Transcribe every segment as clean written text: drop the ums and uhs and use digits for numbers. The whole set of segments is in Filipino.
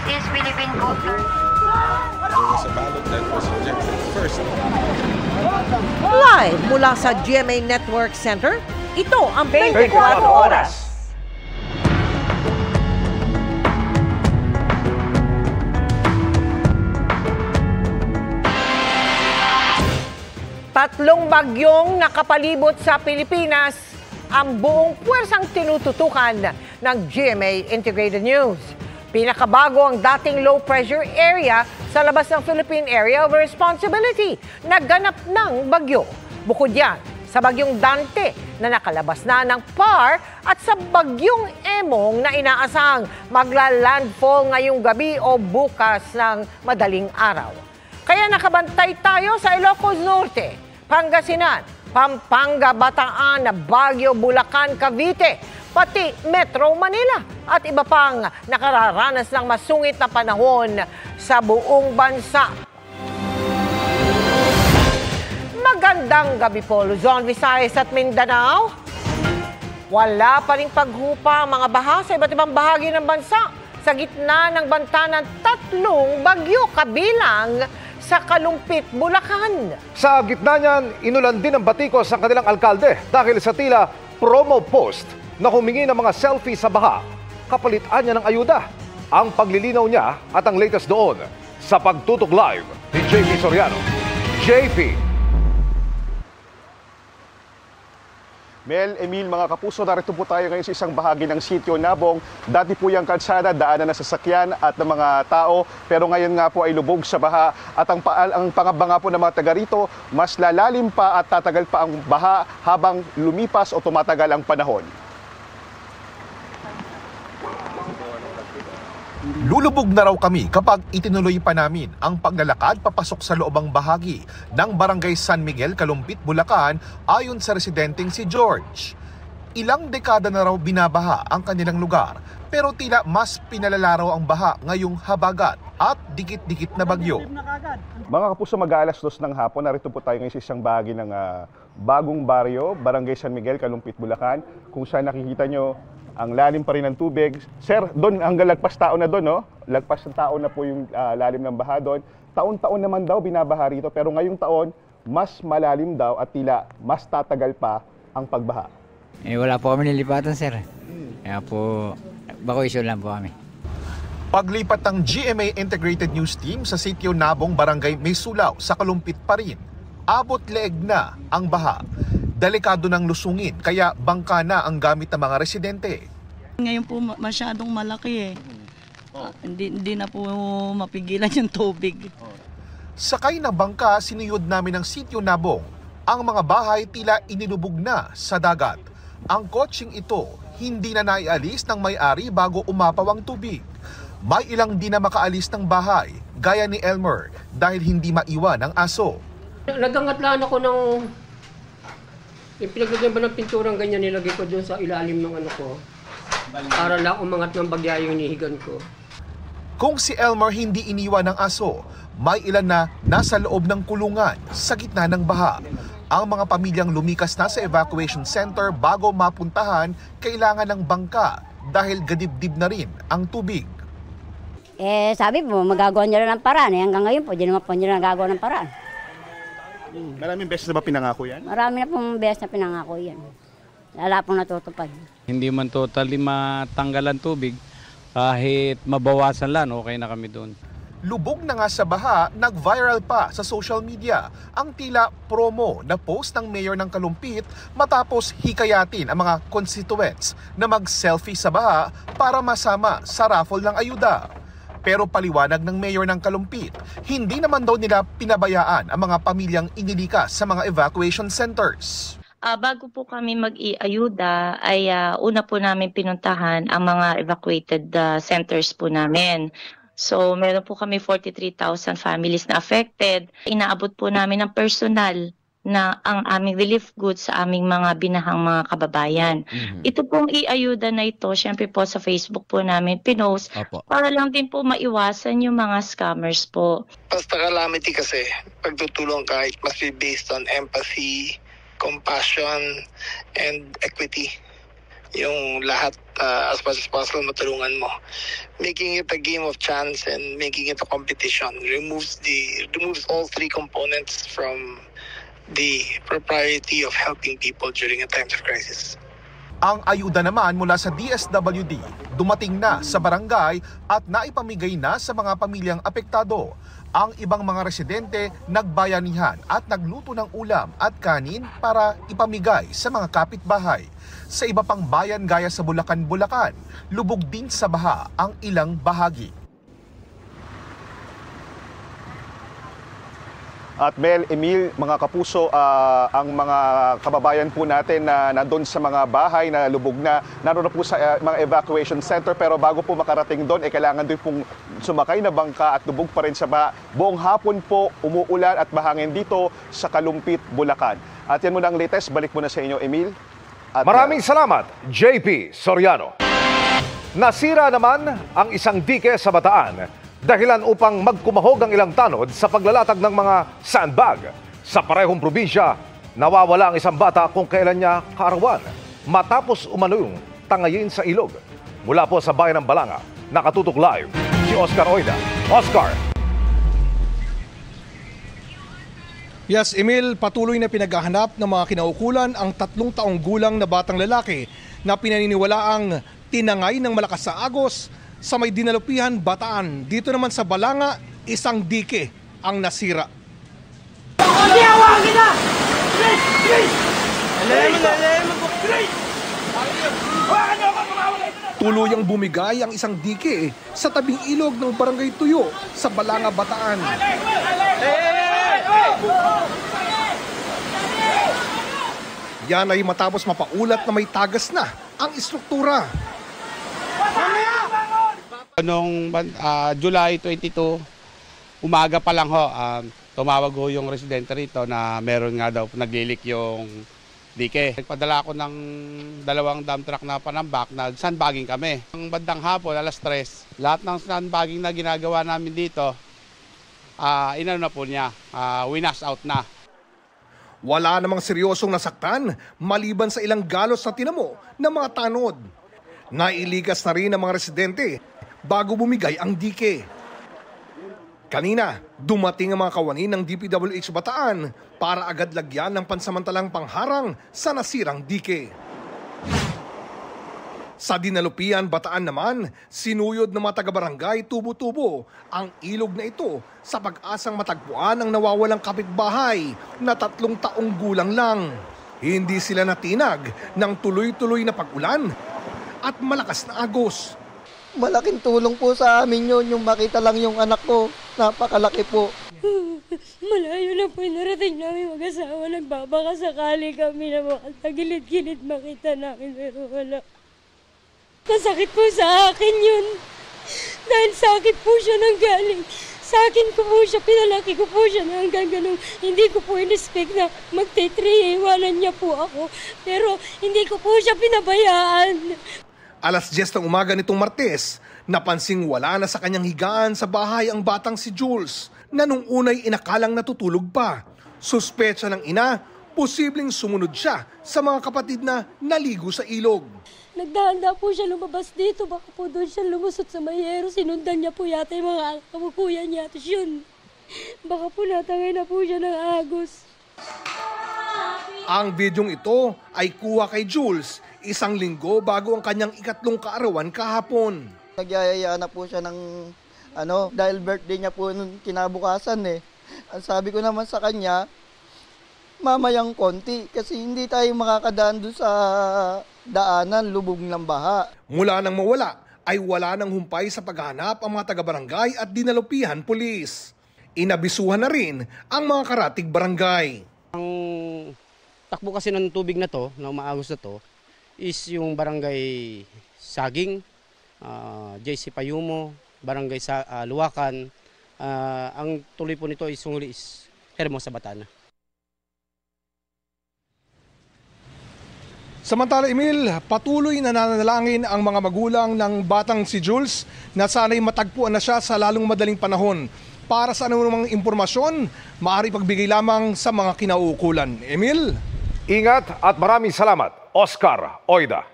is Philippine Coast. There was a ballot that was rejected first. Live mula sa GMA Network Center, ito ang 24 Oras. Tatlong bagyong nakapalibot sa Pilipinas ang buong puwersang tinututukan ng GMA Integrated News. Pinakabago ang dating low-pressure area sa labas ng Philippine Area of Responsibility na ganap ng bagyo. Bukod yan, sa bagyong Dante na nakalabas na ng PAR at sa bagyong Emong na inaasang magla-landfall ngayong gabi o bukas ng madaling araw. Kaya nakabantay tayo sa Ilocos Norte, Pangasinan, Pampanga, Bataan, Baguio, Bulacan, Cavite, pati Metro Manila at iba pang nakararanas ng masungit na panahon sa buong bansa. Magandang gabi po, Luzon, Visayas at Mindanao. Wala pa ring paghupa ang mga baha sa iba't ibang bahagi ng bansa sa gitna ng banta ng tatlong bagyo kabilang sa Kalumpit, Bulacan. Sa gitna niyan, inulan din ang batikos ang kanilang alkalde dahil sa tila promo post na humingi ng mga selfie sa baha. Kapalitan niya ng ayuda. Ang paglilinaw niya at ang latest doon sa Pagtutok Live ni JP Soriano. JP. Mel, Emil, mga kapuso, narito po tayo ngayon sa isang bahagi ng Sitio Nabong. Dati po yung kalsada, daanan na sasakyan at ng mga tao, pero ngayon nga po ay lubog sa baha. At ang pangamba nga po ng mga taga rito, mas lalalim pa at tatagal pa ang baha habang lumipas o tumatagal ang panahon. Lulubog na raw kami kapag itinuloy pa namin ang paglalakad papasok sa loobang bahagi ng Barangay San Miguel, Kalumpit, Bulacan ayon sa residenteng si George. Ilang dekada na raw binabaha ang kanilang lugar pero tila mas pinalala raw ang baha ngayong habagat at dikit-dikit na bagyo. Mga kapuso, mag-aalas 2 ng hapon, narito po tayo ngayon sa isang bahagi ng bagong baryo, Barangay San Miguel, Kalumpit, Bulacan, kung saan nakikita nyo ang lalim pa rin ng tubig. Sir, doon hanggang lagpas tao na doon, no? Lagpas ng tao na po yung lalim ng baha doon. Taon-taon naman daw binabaha rito, pero ngayong taon, mas malalim daw at tila mas tatagal pa ang pagbaha. Wala po kami nilipatan, sir. Kaya po, bakuisyon lang po kami. Paglipat ng GMA Integrated News Team sa Sitio Nabong, Barangay Maysulaw sa Kalumpit pa rin, abot leeg na ang baha. Delikado ng lusungin, kaya bangka na ang gamit ng mga residente. Ngayon po masyadong malaki eh. Hindi na po mapigilan yung tubig. Sakay ng bangka, sinuyod namin ng Sitio Nabong. Ang mga bahay tila inilubog na sa dagat. Ang kotseng ito hindi na naialis ng may-ari bago umapaw ang tubig. May ilang di na makaalis ng bahay, gaya ni Elmer, dahil hindi maiwan ang aso. Nagangatlaan ako ng pinaglagyan ba ng pinturang ganyan, nilagay ko doon sa ilalim ng ano ko para lang umangat ng bagya yung inihigan ko. Kung si Elmer hindi iniwan ng aso, may ilan na nasa loob ng kulungan sa gitna ng baha. Ang mga pamilyang lumikas na sa evacuation center bago mapuntahan, kailangan ng bangka dahil gadibdib na rin ang tubig. Sabi po, magagawa niya rin ng paraan. Hanggang ngayon po, di naman po niya nagagawa ng paraan. Maraming beses na ba pinangako yan? Marami na pong beses na pinangako yan. Wala pong natutupad. Hindi man totally matanggalan tubig, kahit mabawasan lang, okay na kami doon. Lubog na nga sa baha, nag-viral pa sa social media ang tila promo na post ng mayor ng Kalumpit matapos hikayatin ang mga constituents na mag-selfie sa baha para masama sa raffle ng ayuda. Pero paliwanag ng mayor ng Kalumpit, hindi naman daw nila pinabayaan ang mga pamilyang inilikas sa mga evacuation centers. Bago po kami mag-iayuda ay una po namin pinuntahan ang mga evacuated centers po namin. So meron po kami 43,000 families na affected. Inaabot po namin ng personal na ang aming relief goods sa aming mga binahang mga kababayan. Ito pong iayuda na ito, syempre po sa Facebook po namin pinost para lang din po maiwasan yung mga scammers po. Basta calamity kasi, pagtutulong ka, it must be based on empathy, compassion, and equity. yung lahat as much as possible matulungan mo. Making it a game of chance and making it a competition removes all three components from the propriety of helping people during a times of crisis. Ang ayuda naman mula sa DSWD dumating na sa barangay at naipamigay na sa mga pamilyang apektado. Ang ibang mga residente nagbayanihan at nagluto ng ulam at kanin para ipamigay sa mga kapitbahay. Sa iba pang bayan gaya sa Bulacan, lubog din sa baha ang ilang bahagi. At Mel, Emil, mga kapuso, ang mga kababayan po natin na nandun sa mga bahay na lubog na, naroon na po sa mga evacuation center. Pero bago po makarating doon, kailangan doon pong sumakay na bangka at lubog pa rin sa baha. Buong hapon po umuulan at bahangin dito sa Kalumpit, Bulacan. At yan muna ang latest. Balik muna sa inyo, Emil. At, maraming salamat, JP Soriano. Nasira naman ang isang dike sa Bataan. Dahilan upang magkumahog ang ilang tanod sa paglalatag ng mga sandbag. Sa parehong probinsya, nawawala ang isang bata kung kailan niya kaarawan matapos umanong tangayin sa ilog. Mula po sa bayan ng Balanga, nakatutok live si Oscar Oida. Oscar! Yes, Emil, patuloy na pinaghahanap ng mga kinaukulan ang 3 taong gulang na batang lalaki na pinaniniwalaang tinangay ng malakas sa agos sa may Dinalupihan, Bataan. Dito naman sa Balanga, isang dike ang nasira. Tuluyang bumigay ang isang dike sa tabing ilog ng Barangay Tuyo sa Balanga, Bataan. Yan ay matapos mapaulat na may tagas na ang istruktura. Noong July 22, umaga pa lang ho, tumawag ho yung residente rito na meron nga daw naglilik yung dike. Nagpadala ako ng 2 dump truck na panambak na sandbagging kami. Ang bandang hapon, alas 3, lahat ng sandbagging na ginagawa namin dito, inano na po niya, winas out na. Wala namang seryosong nasaktan maliban sa ilang galos na tinamo ng mga tanod. Nailigas na rin ng mga residente bago bumigay ang dike. Kanina, dumating ang mga kawani ng DPWH Bataan para agad lagyan ng pansamantalang pangharang sa nasirang dike. Sa Dinalupihan, Bataan naman, sinuyod ng mga taga-barangay tubo-tubo ang ilog na ito sa pag-asang matagpuan ang nawawalang kapitbahay na 3 taong gulang lang. Hindi sila natinag ng tuloy-tuloy na pag-ulan at malakas na agos. Malaking tulong po sa amin yun, yung makita lang yung anak ko. Napakalaki po. Malayo na po yung narating namin mag-asawa. Nagbabaka sakali kami na makatagilid-gilid makita namin, pero wala. Masakit po sa akin yun. Dahil sa akin po siya nanggaling. Sa akin ko po siya, pinalaki ko po siya na hanggang ganun. Hindi ko po in-expect na magte-3, iwanan niya po ako. Pero hindi ko po siya pinabayaan. Alas 10 ng umaga nitong Martes, napansing wala na sa kanyang higaan sa bahay ang batang si Jules na nung unay inakalang natutulog pa. Suspecha ng ina, posibleng sumunod siya sa mga kapatid na naligo sa ilog. Nagdahanda po siya lumabas dito, baka po doon siya lumusot sa mayero. Sinundan niya po yata yung mga kamukuya niya. Tapos yun, baka po natangay na po siya ng agos. Ang bidyong ito ay kuha kay Jules 1 linggo bago ang kanyang 3 kaarawan kahapon. Nagyayaya na po siya ng dahil birthday niya po nung kinabukasan eh. Ang sabi ko naman sa kanya, mamayang konti kasi hindi tayo makakadaan doon sa daanan, lubog ng baha. Mula nang mawala ay wala nang humpay sa paghahanap ang mga taga-barangay at Dinalupihan Police. Inabisuhan na rin ang mga karatig barangay. Ang takbo kasi ng tubig na to, na umaagos na to, is yung barangay Saging, JC Payumo, barangay Luwakan. Ang tuloy po nito is sunguli is Hermosa, Bataan. Samantala, Emil, patuloy na nananalangin ang mga magulang ng batang si Jules na sana'y matagpuan na siya sa lalong madaling panahon. Para sa anumang impormasyon, maaari pagbigay lamang sa mga kinauukulan. Emil? Ingat at maraming salamat, Oscar Oida.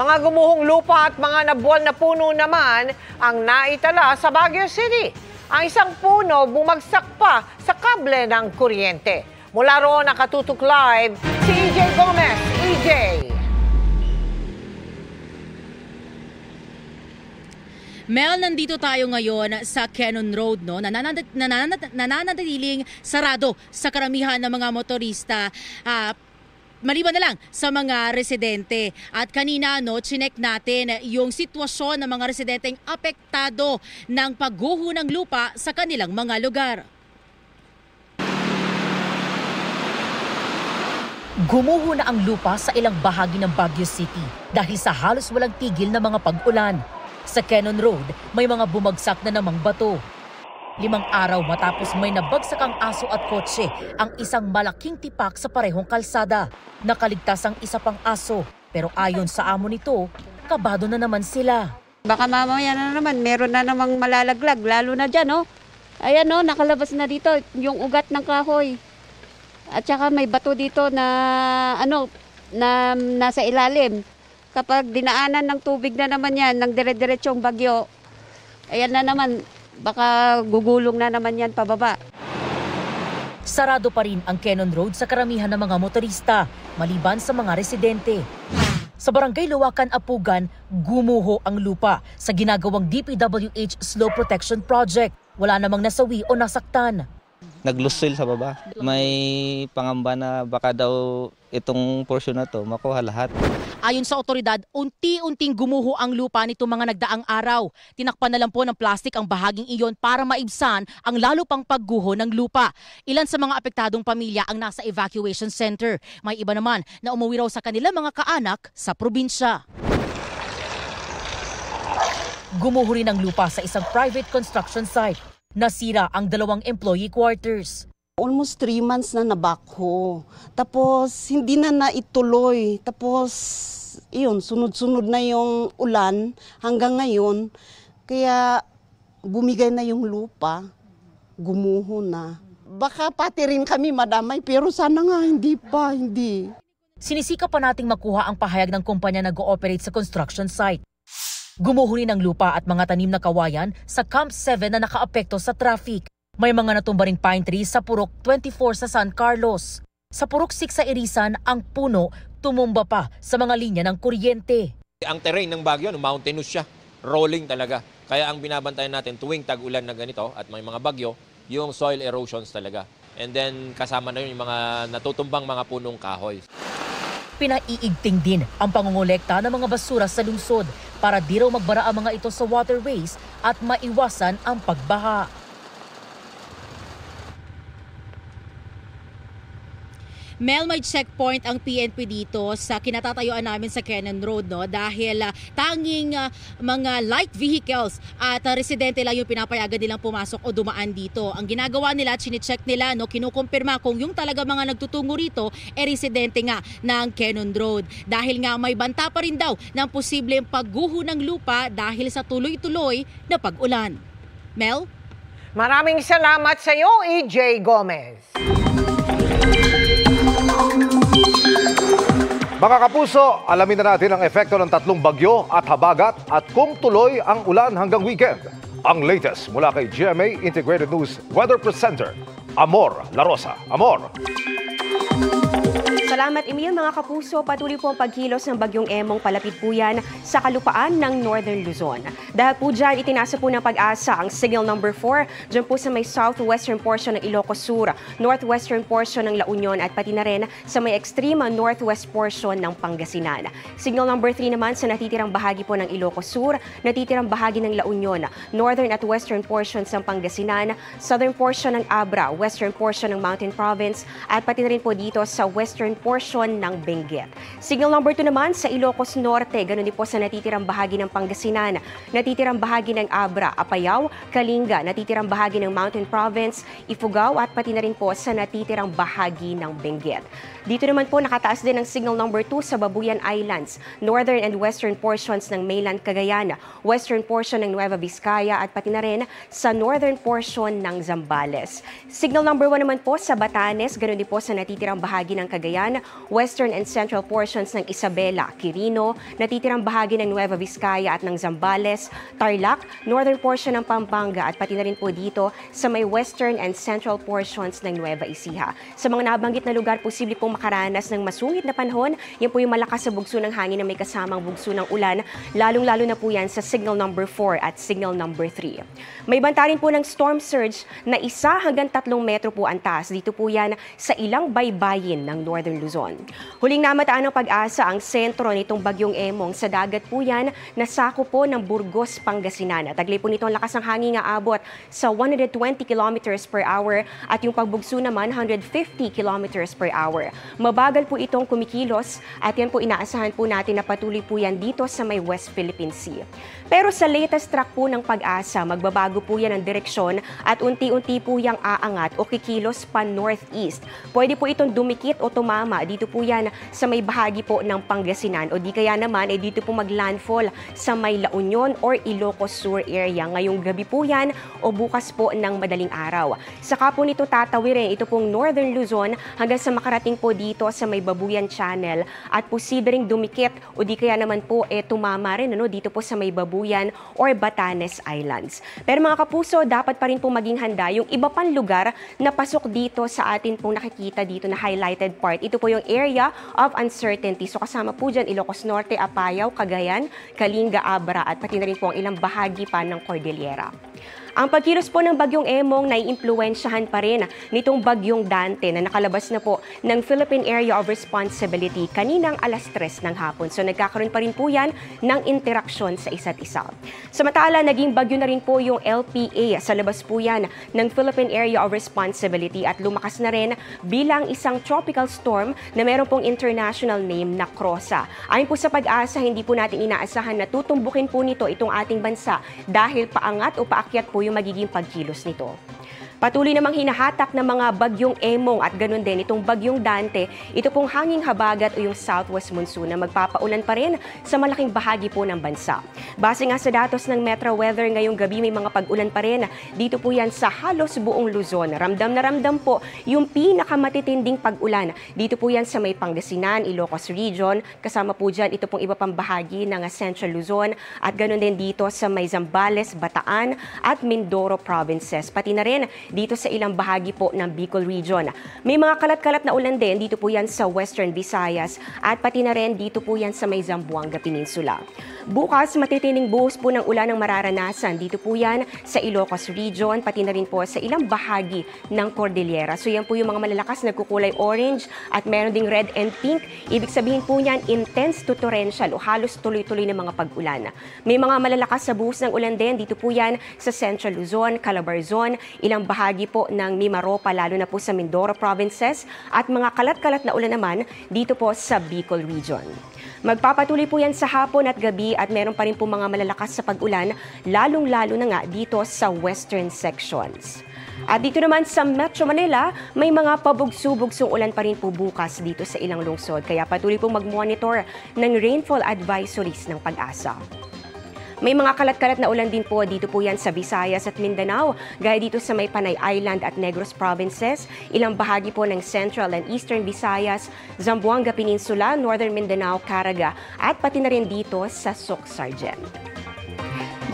Mga gumuhong lupa at mga nabuwal na puno naman ang naitala sa Baguio City. Ang isang puno bumagsak pa sa kable ng kuryente. Mula roon nakatutok live si EJ Gomez. EJ! Mel, nandito tayo ngayon sa Cannon Road, no? Nananatiling sarado sa karamihan ng mga motorista. Maliban na lang sa mga residente. At kanina, chinek natin yung sitwasyon ng mga residenteng apektado ng pagguho ng lupa sa kanilang mga lugar. Gumuho na ang lupa sa ilang bahagi ng Baguio City dahil sa halos walang tigil na mga pag-ulan. Sa Cannon Road, may mga bumagsak na namang bato. 5 araw matapos may nabagsak ang aso at kotse ang isang malaking tipak sa parehong kalsada. Nakaligtas ang isa pang aso, pero ayon sa amo nito, kabado na naman sila. Baka mamaya na naman, meron na namang malalaglag, lalo na dyan, no? Ayan, no, nakalabas na dito yung ugat ng kahoy. At saka may bato dito na, na nasa ilalim. Kapag dinaanan ng tubig na naman yan, ng dire-diretsong bagyo, ayan na naman, baka gugulong na naman yan pababa. Sarado pa rin ang Cannon Road sa karamihan ng mga motorista, maliban sa mga residente. Sa Barangay Luwakan, Apugan, gumuho ang lupa sa ginagawang DPWH Slow Protection Project. Wala namang nasawi o nasaktan. Naglusil sa baba. May pangamba na baka daw itong portion na to makuha lahat. Ayon sa otoridad, unti-unting gumuho ang lupa nito mga nagdaang araw. Tinakpan na lang po ng plastik ang bahaging iyon para maibsan ang lalo pang pagguho ng lupa. Ilan sa mga apektadong pamilya ang nasa evacuation center. May iba naman na umuwi raw sa kanilang mga kaanak sa probinsya. Gumuho rin ang lupa sa isang private construction site. Nasira ang 2 employee quarters. Almost 3 months na nabakho. Tapos hindi na naituloy. Tapos iyon, sunod-sunod na yung ulan hanggang ngayon. Kaya bumigay na yung lupa, gumuho na. Baka pati rin kami madamay pero sana nga hindi. Sinisika pa nating makuha ang pahayag ng kumpanya na nag-ooperate sa construction site. Gumuho rin ang lupa at mga tanim na kawayan sa Camp 7 na nakaapekto sa traffic. May mga natumba ring pine trees sa Purok 24 sa San Carlos. Sa Purok 6 sa Irisan, ang puno tumumba pa sa mga linya ng kuryente. Ang terrain ng Baguio, mountainous siya, rolling talaga. Kaya ang binabantayan natin tuwing tag-ulan na ganito at may mga bagyo, yung soil erosions talaga. And then kasama na yun yung mga natutumbang mga punong kahoy. Pinaiigting din ang pangongolekta ng mga basura sa lungsod para di raw magbara ang mga ito sa waterways at maiwasan ang pagbaha. Mel, may checkpoint ang PNP dito sa kinatatayuan namin sa Cannon Road, no? Dahil tanging mga light vehicles at residente lang yung pinapayagan nilang pumasok o dumaan dito. Ang ginagawa nila, chine-check nila, no? Kinukumpirma kung yung talaga mga nagtutungo rito residente nga ng Cannon Road. Dahil nga may banta pa rin daw ng posibleng pagguho ng lupa dahil sa tuloy-tuloy na pag-ulan. Mel? Maraming salamat sa iyo, EJ Gomez. Mga kapuso, alamin na natin ang epekto ng 3 bagyo at habagat at kung tuloy ang ulan hanggang weekend. Ang latest mula kay GMA Integrated News Weather Presenter, Amor La Rosa. Amor! Salamat, Emil. Mga kapuso, patuloy po ang pagkilos ng bagyong Emong palapit po yan sa kalupaan ng Northern Luzon. Dahil po dyan, itinasa po ng Pag-asa ang signal number 4 dyan po sa may southwestern portion ng Ilocos Sur, northwestern portion ng La Union at pati na rin sa may extreme northwest portion ng Pangasinan. Signal number 3 naman sa natitirang bahagi po ng Ilocos Sur, natitirang bahagi ng La Union, northern at western portions ng Pangasinan, southern portion ng Abra, western portion ng Mountain Province at pati na rin po dito sa western portion ng Benguet. Signal number 2 naman sa Ilocos Norte, ganun din po sa natitirang bahagi ng Pangasinan, natitirang bahagi ng Abra, Apayao, Kalinga, natitirang bahagi ng Mountain Province, Ifugao at pati na rin po sa natitirang bahagi ng Benguet. Dito naman po nakataas din ang signal number 2 sa Babuyan Islands, northern and western portions ng mainland Cagayan, western portion ng Nueva Vizcaya at pati na rin sa northern portion ng Zambales. Signal number 1 naman po sa Batanes, ganun din po sa natitirang bahagi ng Cagayan, yan western and central portions ng Isabela, Quirino, natitirang bahagi ng Nueva Vizcaya at ng Zambales, Tarlac, northern portion ng Pampanga at pati na rin po dito sa may western and central portions ng Nueva Ecija. Sa mga nabanggit na lugar, posible pong makaranas ng masungit na panahon. Yan po yung malakas sa bugso ng hangin na may kasamang bugso ng ulan, lalong-lalo na po yan sa signal number 4 at signal number 3. May banta rin po ng storm surge na 1 hanggang 3 metro po ang taas. Dito po yan sa ilang baybayin ng Northern Luzon. Huling namataan ng Pag-asa ang sentro nitong Bagyong Emong. Sa dagat po yan, nasako po ng Burgos, Pangasinan. Taglay po nito ang lakas ng hangin nga abot sa 120 kilometers per hour at yung pagbugso naman 150 kilometers per hour. Mabagal po itong kumikilos at yan po inaasahan po natin na patuloy po yan dito sa may West Philippine Sea. Pero sa latest track po ng Pag-asa, magbabago po yan ang direksyon at unti-unti po yang aangat o kikilos pa northeast. Pwede po itong dumikit o tumama. Dito po yan sa may bahagi po ng Pangasinan o di kaya naman dito po maglandfall sa may La Union or Ilocos Sur area. Ngayong gabi po yan o bukas po ng madaling araw. Saka po nito tatawirin ito pong Northern Luzon hanggang sa makarating po dito sa may Babuyan Channel at posibleng dumikit o di kaya naman po tumama rin dito po sa may Babuyan or Batanes Islands. Pero mga kapuso, dapat pa rin po maging handa yung iba pang lugar na pasok dito sa atin pong nakikita dito na highlighted part. Ito po yung area of uncertainty. So kasama po dyan Ilocos Norte, Apayao, Cagayan, Kalinga, Abra at pati na rin po ang ilang bahagi pa ng Cordillera. Ang pagkilos po ng Bagyong Emong naiimpluwensyahan pa rin nitong Bagyong Dante na nakalabas na po ng Philippine Area of Responsibility kaninang alas 3 ng hapon. So nagkakaroon pa rin po yan ng interaksyon sa isa't isa. Samantala, naging bagyo na rin po yung LPA. Sa labas po yan ng Philippine Area of Responsibility at lumakas na rin bilang isang tropical storm na meron pong international name na Crosa. Ayon po sa Pag-asa, hindi po natin inaasahan na tutumbukin po nito itong ating bansa dahil paangat o paakyat po yung magiging pagkilos nito. Patuloy namang hinahatak ng mga Bagyong Emong at ganun din itong Bagyong Dante, ito pong hanging habagat o yung southwest monsoon na magpapaulan pa rin sa malaking bahagi po ng bansa. Base nga sa datos ng Metro Weather, ngayong gabi may mga pag-ulan pa rin. Dito po yan sa halos buong Luzon. Ramdam na ramdam po yung pinakamatitinding pag-ulan. Dito po yan sa may Pangasinan, Ilocos Region. Kasama po dyan ito pong iba pang bahagi ng Central Luzon at ganun din dito sa may Zambales, Bataan at Mindoro provinces. Pati na rin dito sa ilang bahagi po ng Bicol Region. May mga kalat-kalat na ulan din dito po yan sa Western Visayas at pati na rin dito po yan sa may Zamboanga Peninsula. Bukas, matitinding buhos po ng ulan ang mararanasan. Dito po yan sa Ilocos Region, pati na rin po sa ilang bahagi ng Cordillera. So yan po yung mga malalakas na kukulay orange at meron ding red and pink. Ibig sabihin po yan, intense to torrential o halos tuloy-tuloy na mga pag-ulan. May mga malalakas sa buhos ng ulan din. Dito po yan sa Central Luzon, Calabarzon, ilang bahagi po ng Mimaropa, lalo na po sa Mindoro provinces at mga kalat-kalat na ulan naman dito po sa Bicol Region. Magpapatuloy po yan sa hapon at gabi at meron pa rin po mga malalakas sa pag-ulan, lalong-lalo na nga dito sa western sections. At dito naman sa Metro Manila, may mga pabugso-bugsong ulan pa rin po bukas dito sa ilang lungsod. Kaya patuloy po mag-monitor ng rainfall advisories ng Pag-asa. May mga kalat-kalat na ulan din po dito po yan sa Visayas at Mindanao, gaya dito sa may Panay Island at Negros provinces, ilang bahagi po ng Central and Eastern Visayas, Zamboanga Peninsula, Northern Mindanao, Caraga at pati na rin dito sa Soc-Sargent.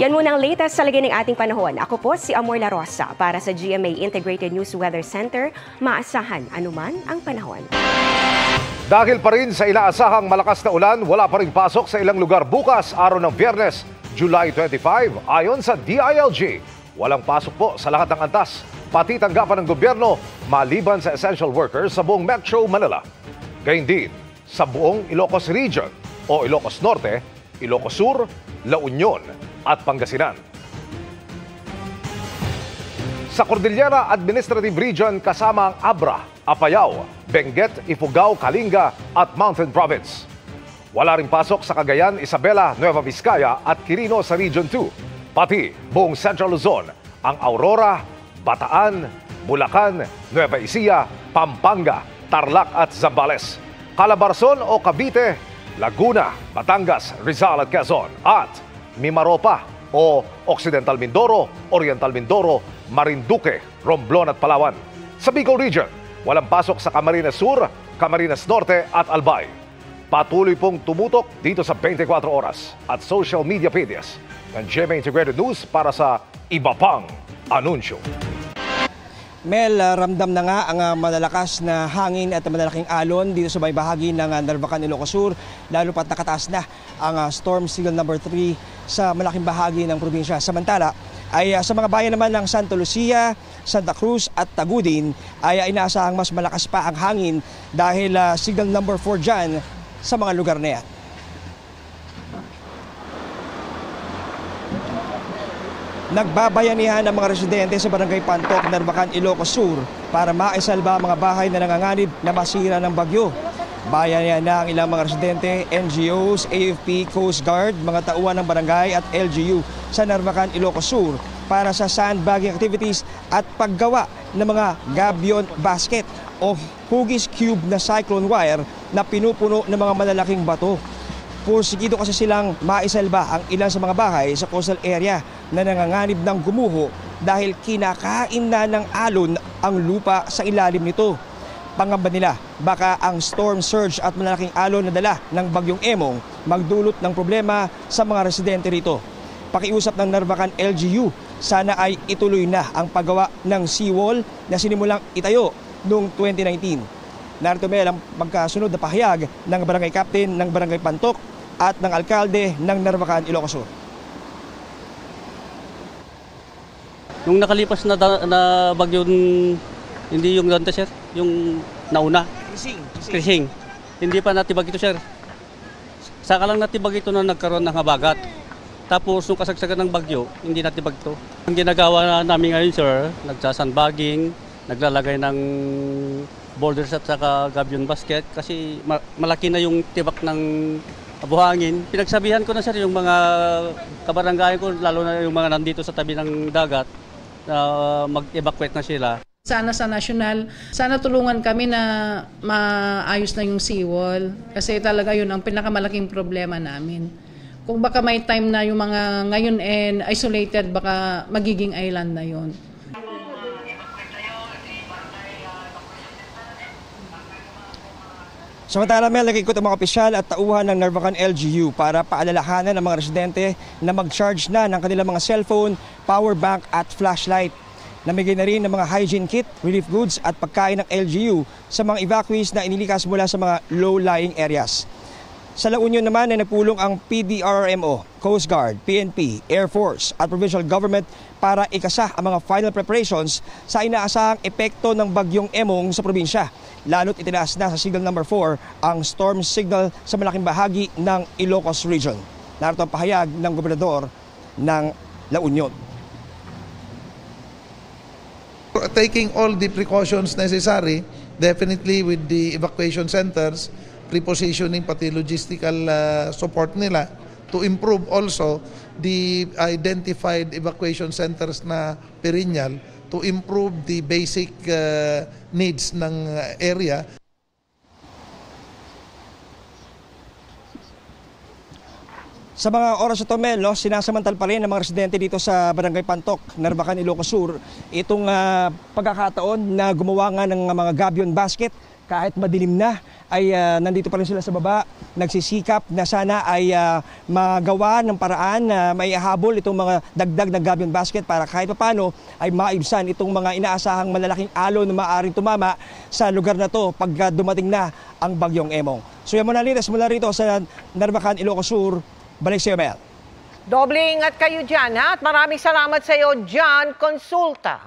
Yan muna ang latest sa lagay ng ating panahon. Ako po si Amor La Rosa para sa GMA Integrated News Weather Center. Maasahan anuman ang panahon. Dahil pa rin sa inaasahang malakas na ulan, wala pa rin pasok sa ilang lugar bukas, araw ng Biyernes, July 25, ayon sa DILG. Walang pasok po sa lahat ng antas, pati tanggapan ng gobyerno, maliban sa essential workers sa buong Metro Manila. Gayun din sa buong Ilocos Region o Ilocos Norte, Ilocos Sur, La Union at Pangasinan. Sa Cordillera Administrative Region kasama ang Abra, Apayao, Benguet, Ifugao, Kalinga at Mountain Province. Wala ring pasok sa Cagayan, Isabela, Nueva Vizcaya at Quirino sa Region 2. Pati buong Central Luzon, ang Aurora, Bataan, Bulacan, Nueva Ecija, Pampanga, Tarlac at Zambales. Calabarzon o Cavite, Laguna, Batangas, Rizal at Quezon. At Mimaropa o Occidental Mindoro, Oriental Mindoro, Marinduque, Romblon at Palawan. Sa Bicol Region, walang pasok sa Camarines Sur, Camarines Norte at Albay. Patuloy pong tumutok dito sa 24 oras at social media pages ng GMA Integrated News para sa iba pang anunsyo. Mel, ramdam na nga ang malalakas na hangin at malalaking alon dito sa may bahagi ng Narvacan, Ilocos Sur, lalo pat nakataas na ang storm signal number 3 sa malaking bahagi ng probinsya. Samantala, ay sa mga bayan naman ng Santa Lucia, Santa Cruz at Tagudin ay inaasahang mas malakas pa ang hangin dahil signal number 4 dyan sa mga lugar na yan. Nagbabayanihan ang mga residente sa Barangay Pantok, Narvacan, Ilocos Sur para maisalba ang mga bahay na nanganganib na masira ng bagyo. Bayanihan na ang ilang mga residente, NGOs, AFP, Coast Guard, mga tauhan ng barangay at LGU sa Narvacan, Ilocos Sur para sa sandbagging activities at paggawa ng mga gabion basket o hugis cube na cyclone wire na pinupuno ng mga malalaking bato. Pursigido kasi silang maisalba ang ilan sa mga bahay sa coastal area na nanganganib ng gumuho dahil kinakain na ng alon ang lupa sa ilalim nito. Pangamba nila, baka ang storm surge at malalaking alon na dala ng bagyong Emong magdulot ng problema sa mga residente rito. Pakiusap ng Narvacan LGU, sana ay ituloy na ang paggawa ng seawall na sinimulang itayo noong 2019. Narito Mel ang magkasunod na pahayag ng barangay captain ng Barangay Pantok at ng alkalde ng Narvacan, Ilocos Sur. Nung nakalipas na bagyo, hindi yung dante sir, yung nauna. Krising. Hindi pa natibag ito sir. Saka lang natibag ito na nagkaroon ng habagat. Tapos nung kasagsagan ng bagyo, hindi natibag ito. Ang ginagawa namin ngayon sir, nagsasanbagging, naglalagay ng boulders at saka gabion basket kasi malaki na yung tibak ng buhangin. Pinagsabihan ko na sir yung mga kabarangay ko, lalo na yung mga nandito sa tabi ng dagat, mag-evacuate na sila. Sana sa national, sana tulungan kami na maayos na yung seawall kasi talaga yun ang pinakamalaking problema namin. Kung baka may time na yung mga ngayon isolated, baka magiging island na yun. Samantala Mel, nag-ikot ang mga opisyal at tauhan ng Narvacan LGU para paalalahanan ng mga residente na mag-charge na ng kanilang mga cellphone, power bank at flashlight. Namigay na rin ng mga hygiene kit, relief goods at pagkain ng LGU sa mga evacuees na inilikas mula sa mga low-lying areas. Sa La Union naman ay napulong ang PDRRMO, Coast Guard, PNP, Air Force at Provincial Government para ikasa ang mga final preparations sa inaasahang epekto ng bagyong Emong sa probinsya. Lalo't itinaas na sa signal number 4 ang storm signal sa malaking bahagi ng Ilocos Region. Narito ang pahayag ng gobernador ng La Union. Taking all the precautions necessary, definitely with the evacuation centers, prepositioning pati logistical support nila to improve also the identified evacuation centers na perennial to improve the basic needs ng area. Sa mga oras ito, Mel, sinasamantal pa rin ng mga residente dito sa Barangay Pantok, Narvacan, Ilocos Sur, itong pagkakataon na gumawa nga ng mga gabion basket. Kahit madilim na, ay nandito pa rin sila sa baba, nagsisikap na sana ay magawa ng paraan na maihabol itong mga dagdag na gabion basket para kahit paano ay maibsan itong mga inaasahang malalaking alon na maaaring tumama sa lugar na to pag dumating na ang bagyong Emong. So yan muna rito sa Narvacan, Ilocos Sur. Balik sa iyo, Mel. Doble ingat kayo dyan, ha? At maraming salamat sa iyo, John Consulta.